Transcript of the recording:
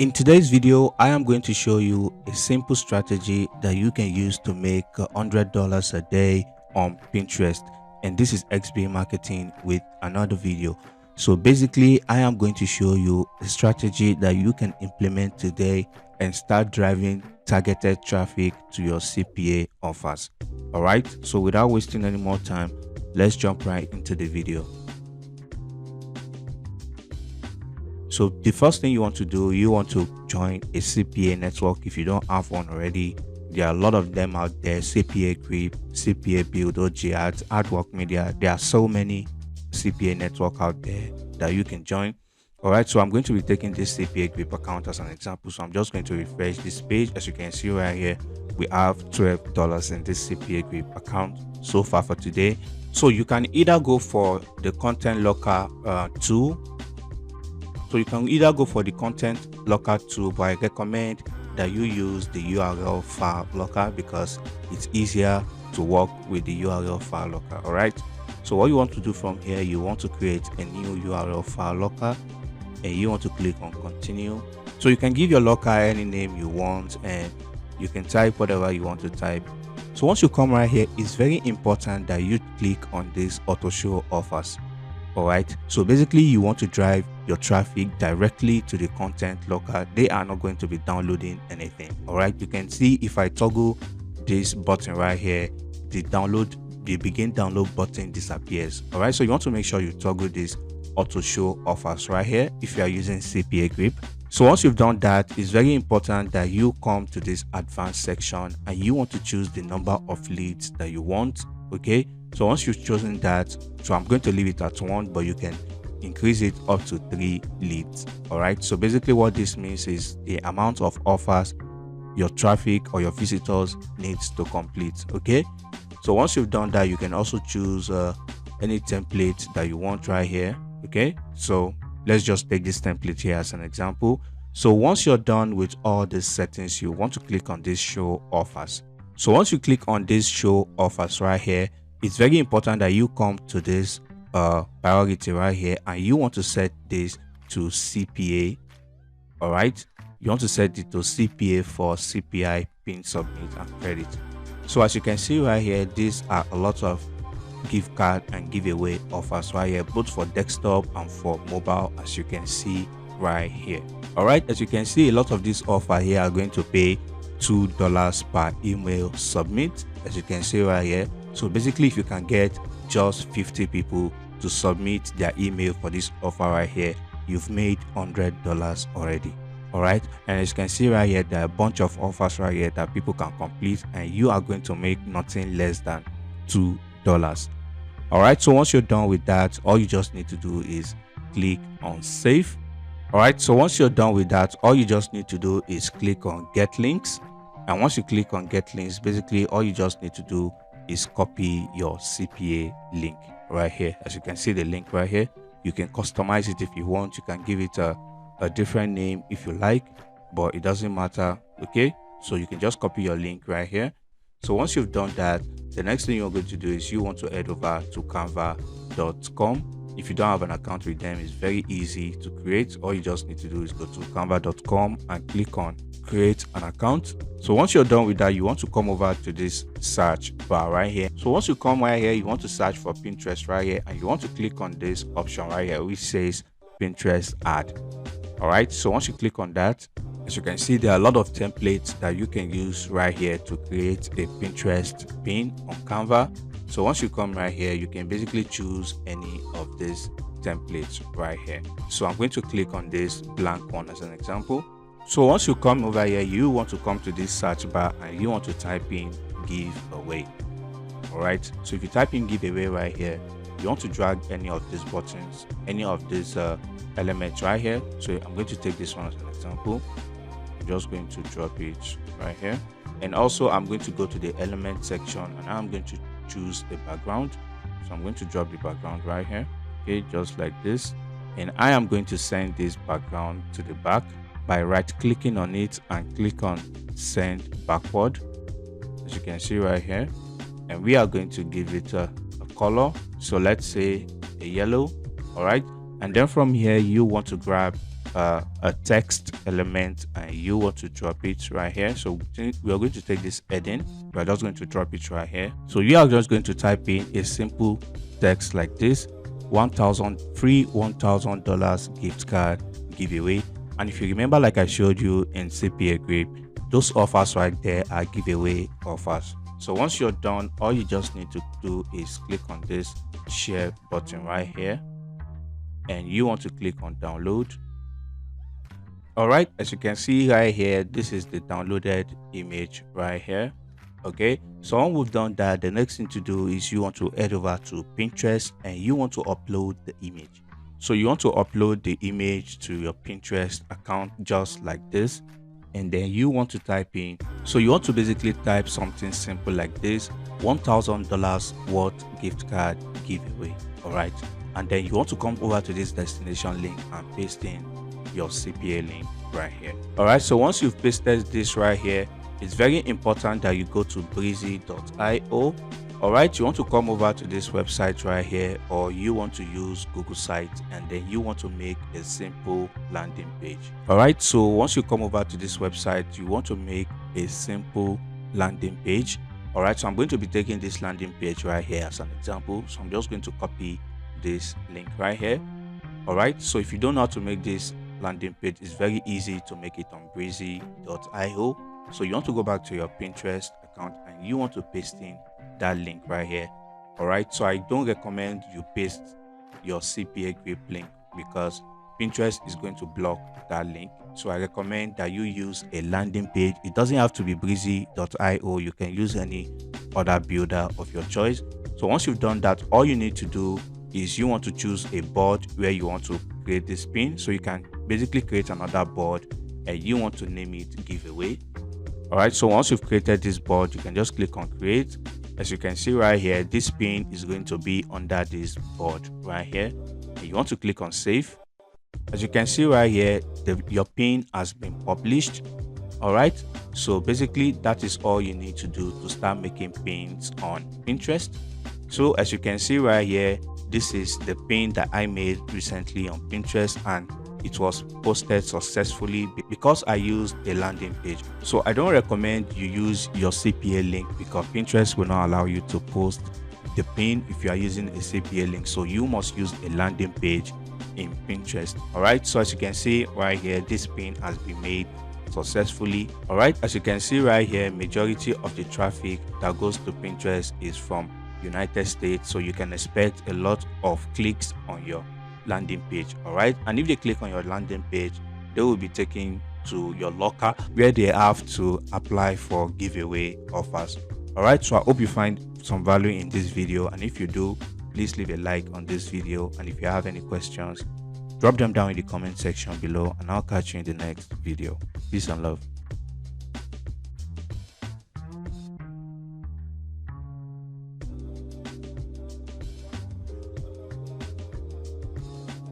In today's video, I am going to show you a simple strategy that you can use to make $100 a day on Pinterest. And this is XB marketing with another video. So basically, I am going to show you a strategy that you can implement today and start driving targeted traffic to your CPA offers. All right. So without wasting any more time, let's jump right into the video. So the first thing you want to do, you want to join a CPA network. If you don't have one already, there are a lot of them out there: Cpagrip, CPA Build, OGAds, Artwork Media. There are so many CPA network out there that you can join. All right, so I'm going to be taking this Cpagrip account as an example. So I'm just going to refresh this page. As you can see right here, we have $12 in this Cpagrip account so far for today. So you can either go for the content locker tool. So you can either go for the content locker tool, but I recommend that you use the URL file locker because it's easier to work with the URL file locker. All right. So what you want to do from here, you want to create a new URL file locker and you want to click on continue. So you can give your locker any name you want and you can type whatever you want to type. So once you come right here, it's very important that you click on this auto show offers. All right, so basically you want to drive your traffic directly to the content locker. They are not going to be downloading anything. All right, you can see if I toggle this button right here, the begin download button disappears. All right, so you want to make sure you toggle this auto show offers right here if you are using Cpagrip. So once you've done that, it's very important that you come to this advanced section and you want to choose the number of leads that you want. Okay, so once you've chosen that, so I'm going to leave it at 1, but you can increase it up to 3 leads. All right, so basically what this means is the amount of offers your traffic or your visitors needs to complete. Okay, so once you've done that, you can also choose any template that you want right here. Okay, so let's just take this template here as an example. So once you're done with all these settings, you want to click on this show offers. So once you click on this show offers right here, it's very important that you come to this priority right here and you want to set this to CPA. All right, you want to set it to CPA for CPI, pin, submit, and credit. So as you can see right here, these are a lot of gift card and giveaway offers right here, both for desktop and for mobile, as you can see right here. All right, as you can see, a lot of these offers here are going to pay $2 per email submit, as you can see right here. So basically, if you can get just 50 people to submit their email for this offer right here, you've made $100 already. All right, and as you can see right here, there are a bunch of offers right here that people can complete and you are going to make nothing less than $2. All right, so once you're done with that, all you just need to do is click on save. All right, so once you're done with that, all you just need to do is click on get links. And once you click on get links, basically all you just need to do is copy your CPA link right here. As you can see the link right here, you can customize it if you want. You can give it a different name if you like, but it doesn't matter. Okay, so you can just copy your link right here. So once you've done that, the next thing you're going to do is you want to head over to canva.com. If you don't have an account with them, it's very easy to create. All you just need to do is go to canva.com and click on create an account. So once you're done with that, you want to come over to this search bar right here. So once you come right here, you want to search for Pinterest right here and you want to click on this option right here which says Pinterest ad. All right, so once you click on that, as you can see, there are a lot of templates that you can use right here to create a Pinterest pin on Canva. So once you come right here, you can basically choose any of these templates right here. So I'm going to click on this blank one as an example. So once you come over here, you want to come to this search bar and you want to type in giveaway. All right, so if you type in giveaway right here, you want to drag any of these buttons, any of these elements right here. So I'm going to take this one as an example. I'm just going to drop it right here, and also I'm going to go to the element section and I'm going to choose the background. So I'm going to drop the background right here. Okay, just like this, and I am going to send this background to the back by right clicking on it and click on send backward, as you can see right here. And we are going to give it a color, so let's say a yellow. All right, and then from here you want to grab a text element and you want to drop it right here. So we are going to take this heading, we're just going to drop it right here. So you are just going to type in a simple text like this: 1,000 free $1,000 gift card giveaway. And if you remember, like I showed you in Cpagrip, those offers right there are giveaway offers. So once you're done, all you just need to do is click on this share button right here, and you want to click on download. All right, as you can see right here, this is the downloaded image right here. Okay, so once we've done that, the next thing to do is you want to head over to Pinterest and you want to upload the image. So you want to upload the image to your Pinterest account just like this, and then you want to type in, so you want to basically type something simple like this: $1,000 worth gift card giveaway. All right, and then you want to come over to this destination link and paste in your CPA link right here. All right, so once you've pasted this right here, it's very important that you go to breezy.io. all right, you want to come over to this website right here, or you want to use Google Sites, and then you want to make a simple landing page. All right, so once you come over to this website, you want to make a simple landing page. All right, so I'm going to be taking this landing page right here as an example, so I'm just going to copy this link right here. All right, so if you don't know how to make this landing page, it's very easy to make it on breezy.io. So you want to go back to your Pinterest account and you want to paste in that link right here. All right, so I don't recommend you paste your Cpagrip link because Pinterest is going to block that link. So I recommend that you use a landing page. It doesn't have to be breezy.io. You can use any other builder of your choice. So once you've done that, all you need to do is you want to choose a board where you want to create this pin. So you can basically create another board and you want to name it giveaway. All right, so once you've created this board, you can just click on create. As you can see right here, this pin is going to be under this board right here, and you want to click on save. As you can see right here, your pin has been published. All right, so basically that is all you need to do to start making pins on Pinterest. So as you can see right here, this is the pin that I made recently on Pinterest, and it was posted successfully because I used a landing page. So I don't recommend you use your CPA link because Pinterest will not allow you to post the pin if you are using a CPA link. So you must use a landing page in Pinterest. All right, so as you can see right here, this pin has been made successfully. All right, as you can see right here, majority of the traffic that goes to Pinterest is from United States, so you can expect a lot of clicks on your landing page. All right, and if they click on your landing page, they will be taken to your locker where they have to apply for giveaway offers. All right, so I hope you find some value in this video, and if you do, please leave a like on this video, and if you have any questions, drop them down in the comment section below, and I'll catch you in the next video. Peace and love.